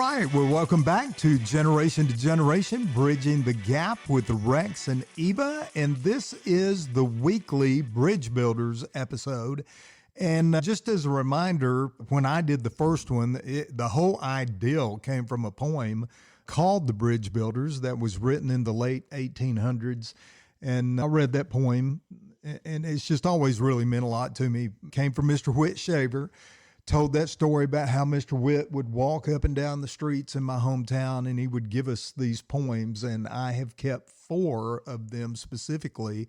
right, well, welcome back to Generation to Generation, Bridging the Gap with Rex and Eva. And this is the weekly Bridge Builders episode. And just as a reminder, when I did the first one, the whole idea came from a poem called The Bridge Builders that was written in the late 1800s. And I read that poem, and it's just always really meant a lot to me. It came from Mr. Whit Shaver. Told that story about how Mr. Whit would walk up and down the streets in my hometown, and he would give us these poems, and I have kept 4 of them specifically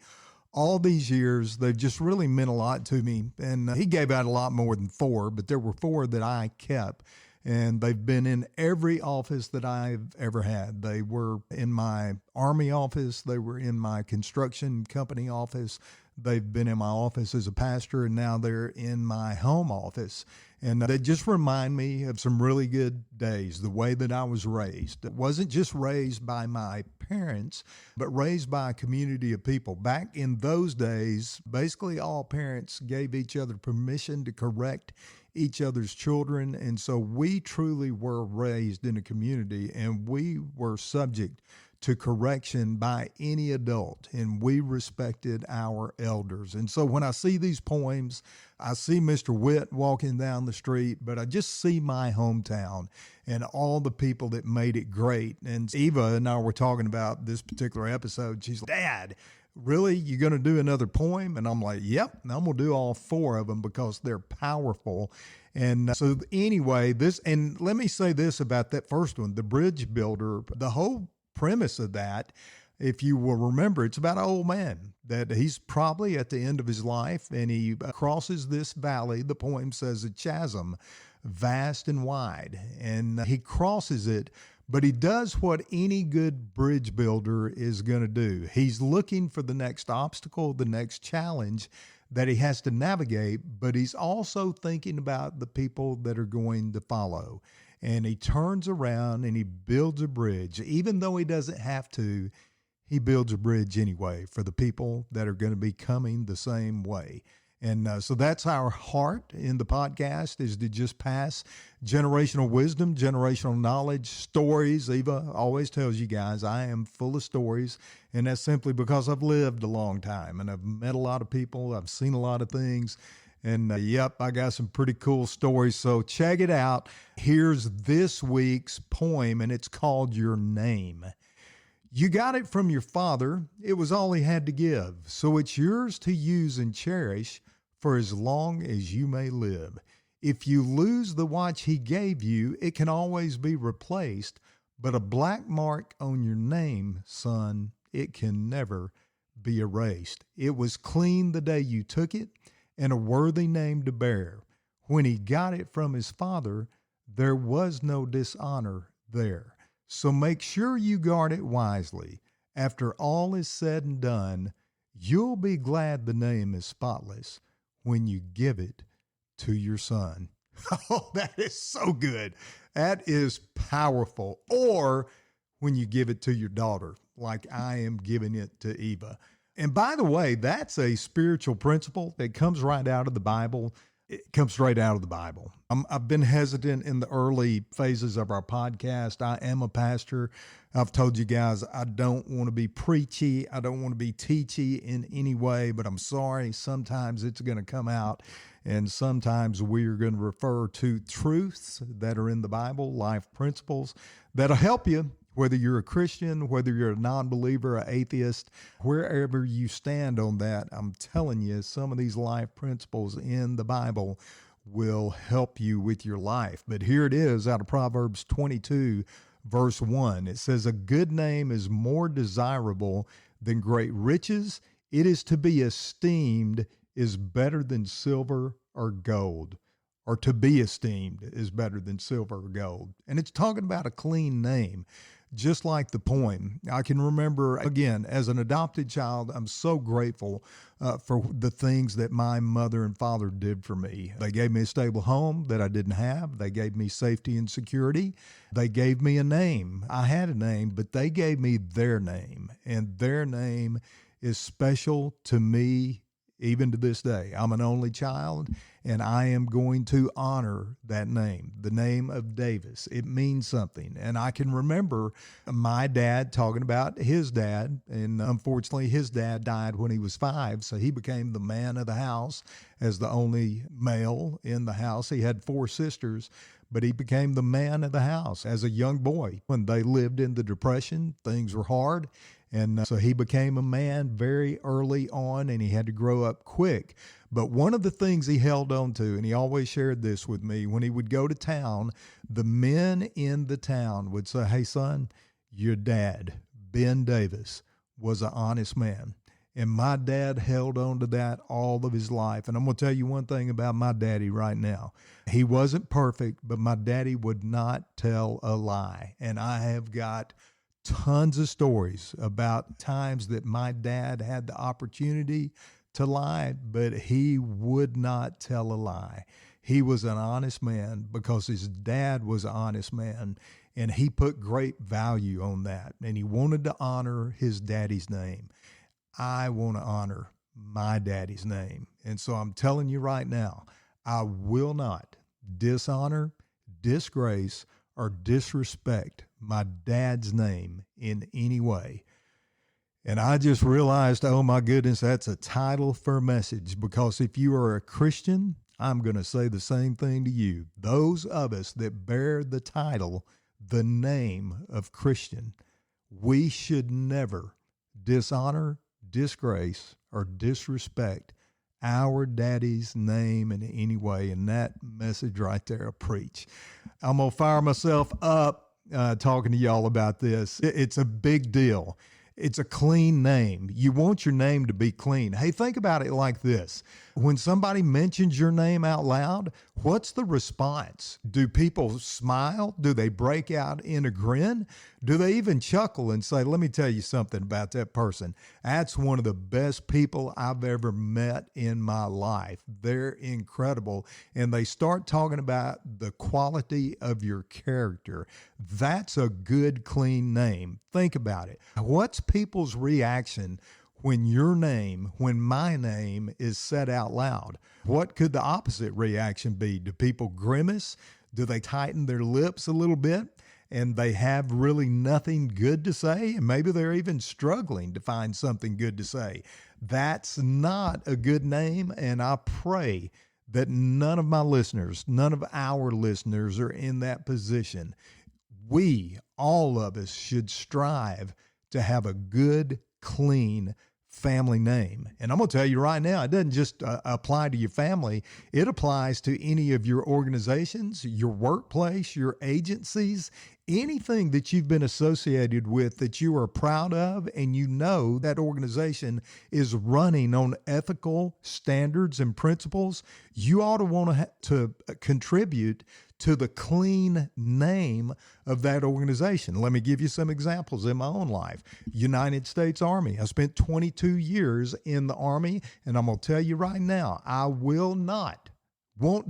all these years. They've just really meant a lot to me, and he gave out a lot more than 4, but there were 4 that I kept, and they've been in every office that I've ever had. They were in my Army office. They were in my construction company office. They've been in my office as a pastor, and now they're in my home office. And they just remind me of some really good days, the way that I was raised. It wasn't just raised by my parents, but raised by a community of people. Back in those days, basically all parents gave each other permission to correct each other's children. And so we truly were raised in a community, and we were subject to correction by any adult, and we respected our elders. And so when I see these poems, I see Mr. Whit walking down the street, but I just see my hometown and all the people that made it great. And Eva and I were talking about this particular episode. She's like, "Dad, really, you going to do another poem?" And I'm like, "Yep, and I'm going to do all 4 of them because they're powerful." And so anyway, and let me say this about that first one, The Bridge Builder. The whole premise of that, if you will remember, it's about an old man that he's probably at the end of his life, and he crosses this valley. The poem says a chasm, vast and wide, and he crosses it, but he does what any good bridge builder is going to do. He's looking for the next obstacle, the next challenge that he has to navigate, but he's also thinking about the people that are going to follow. And he turns around and he builds a bridge. Even though he doesn't have to, he builds a bridge anyway for the people that are going to be coming the same way. And so that's our heart in the podcast, is to just pass generational wisdom, generational knowledge, stories. Eva always tells you guys I am full of stories, and that's simply because I've lived a long time, and I've met a lot of people. I've seen a lot of things. And yep, I got some pretty cool stories. So check it out. Here's this week's poem, and it's called Your Name. You got it from your father. It was all he had to give. So it's yours to use and cherish for as long as you may live. If you lose the watch he gave you, it can always be replaced. But a black mark on your name, son, it can never be erased. It was clean the day you took it, and a worthy name to bear. When he got it from his father, there was no dishonor there. So make sure you guard it wisely. After all is said and done, you'll be glad the name is spotless when you give it to your son. Oh, that is so good. That is powerful. Or when you give it to your daughter, like I am giving it to Eva. And by the way, that's a spiritual principle that comes right out of the Bible. It comes straight out of the Bible. I've been hesitant in the early phases of our podcast. I am a pastor. I've told you guys I don't want to be preachy. I don't want to be teachy in any way, but I'm sorry. Sometimes it's going to come out, and sometimes we are going to refer to truths that are in the Bible, life principles that'll help you. Whether you're a Christian, whether you're a non-believer, an atheist, wherever you stand on that, I'm telling you, some of these life principles in the Bible will help you with your life. But here it is out of Proverbs 22, verse 1. It says, "A good name is more desirable than great riches. It is to be esteemed is better than silver or gold." Or to be esteemed is better than silver or gold. And it's talking about a clean name, just like the poem. I can remember, again, as an adopted child, I'm so grateful for the things that my mother and father did for me. They gave me a stable home that I didn't have. They gave me safety and security. They gave me a name. I had a name, but they gave me their name. And their name is special to me even to this day. I'm an only child, and I am going to honor that name, the name of Davis. It means something. And I can remember my dad talking about his dad, and unfortunately his dad died when he was 5, so he became the man of the house as the only male in the house. He had 4 sisters, but he became the man of the house as a young boy. When they lived in the Depression, things were hard. And so he became a man very early on, and he had to grow up quick. But one of the things he held on to, and he always shared this with me, when he would go to town, the men in the town would say, "Hey, son, your dad, Ben Davis, was an honest man." And my dad held on to that all of his life. And I'm going to tell you one thing about my daddy right now. He wasn't perfect, but my daddy would not tell a lie. And I have got tons of stories about times that my dad had the opportunity to lie, but he would not tell a lie. He was an honest man because his dad was an honest man, and he put great value on that, and he wanted to honor his daddy's name. I want to honor my daddy's name, and so I'm telling you right now, I will not dishonor, disgrace, or disrespect my dad's name in any way. And I just realized, oh my goodness, that's a title for a message, because if you are a Christian, I'm going to say the same thing to you. Those of us that bear the title, the name of Christian, we should never dishonor, disgrace, or disrespect our daddy's name in any way. And that message right there, preach. I'm going to fire myself up talking to y'all about this. It's a big deal. It's a clean name. You want your name to be clean. Hey, think about it like this. When somebody mentions your name out loud, what's the response? Do people smile? Do they break out in a grin? Do they even chuckle and say, "Let me tell you something about that person. That's one of the best people I've ever met in my life. They're incredible." And they start talking about the quality of your character. That's a good, clean name. Think about it. What's people's reaction when my name is said out loud? What could the opposite reaction be? Do people grimace? Do they tighten their lips a little bit? And they have really nothing good to say? And maybe they're even struggling to find something good to say. That's not a good name. And I pray that none of our listeners are in that position. We, all of us, should strive to have a good, clean family name. And I'm going to tell you right now, it doesn't just apply to your family. It applies to any of your organizations, your workplace, your agencies, anything that you've been associated with that you are proud of, and you know that organization is running on ethical standards and principles. You ought to want to contribute to the clean name of that organization. Let me give you some examples in my own life. United States Army. I spent 22 years in the Army, and I'm going to tell you right now, I won't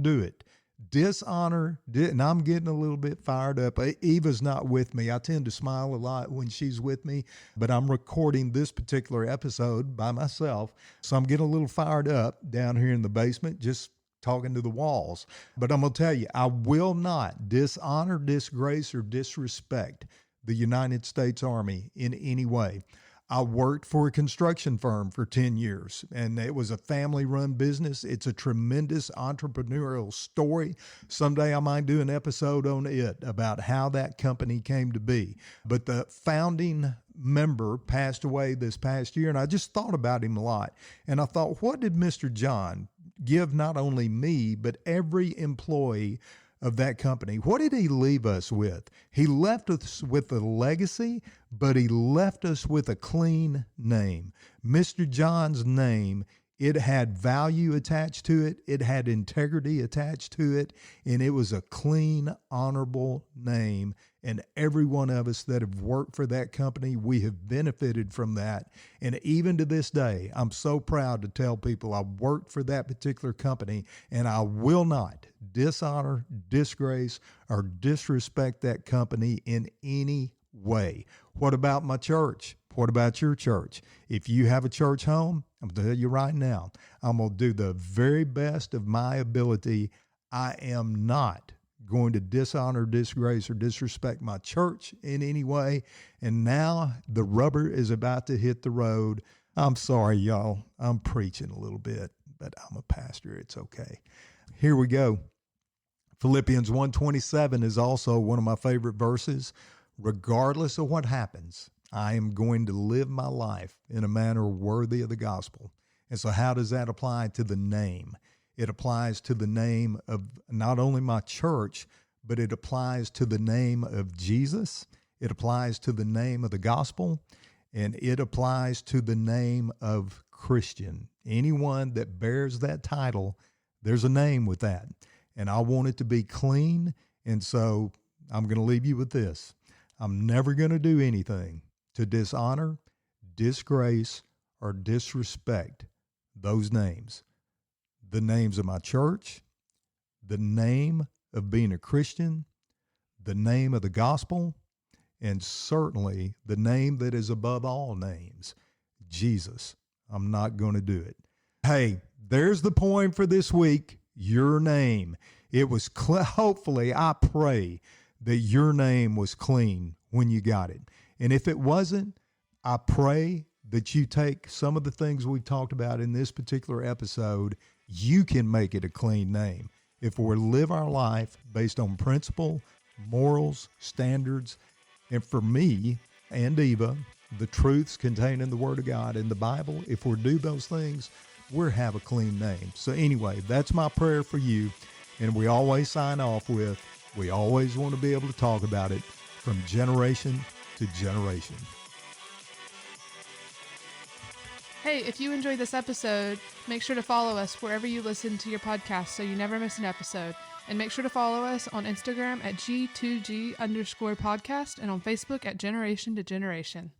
do it. Dishonor, and I'm getting a little bit fired up. Eva's not with me. I tend to smile a lot when she's with me, but I'm recording this particular episode by myself, so I'm getting a little fired up down here in the basement, just talking to the walls. But I'm going to tell you, I will not dishonor, disgrace, or disrespect the United States Army in any way. I worked for a construction firm for 10 years, and it was a family-run business. It's a tremendous entrepreneurial story. Someday I might do an episode on it about how that company came to be. But the founding member passed away this past year, and I just thought about him a lot. And I thought, what did Mr. John give not only me, but every employee of that company? What did he leave us with? He left us with a legacy, but he left us with a clean name. Mr. John's name, it had value attached to it. It had integrity attached to it. And it was a clean, honorable name. And every one of us that have worked for that company, we have benefited from that. And even to this day, I'm so proud to tell people I worked for that particular company, and I will not dishonor, disgrace, or disrespect that company in any way. What about my church? What about your church? If you have a church home, I'm going to tell you right now, I'm going to do the very best of my ability. I am not going to dishonor, disgrace, or disrespect my church in any way. And now the rubber is about to hit the road. I'm sorry, y'all. I'm preaching a little bit, but I'm a pastor. It's okay. Here we go. Philippians 1:27 is also one of my favorite verses. Regardless of what happens, I am going to live my life in a manner worthy of the gospel. And so how does that apply to the name? It applies to the name of not only my church, but it applies to the name of Jesus. It applies to the name of the gospel, and it applies to the name of Christian. Anyone that bears that title, there's a name with that. And I want it to be clean. And so I'm going to leave you with this. I'm never going to do anything to dishonor, disgrace, or disrespect those names. The names of my church, the name of being a Christian, the name of the gospel, and certainly the name that is above all names, Jesus. I'm not going to do it. Hey, there's the poem for this week, your name. It was, hopefully, I pray that your name was clean when you got it. And if it wasn't, I pray that you take some of the things we've talked about in this particular episode, you can make it a clean name. If we live our life based on principle, morals, standards, and for me and Eva, the truths contained in the Word of God in the Bible, if we do those things, we'll have a clean name. So anyway, that's my prayer for you. And we always sign off with, we always want to be able to talk about it from generation to generation. Hey, if you enjoyed this episode, make sure to follow us wherever you listen to your podcast so you never miss an episode. And make sure to follow us on Instagram at G2G_podcast and on Facebook at Generation to Generation.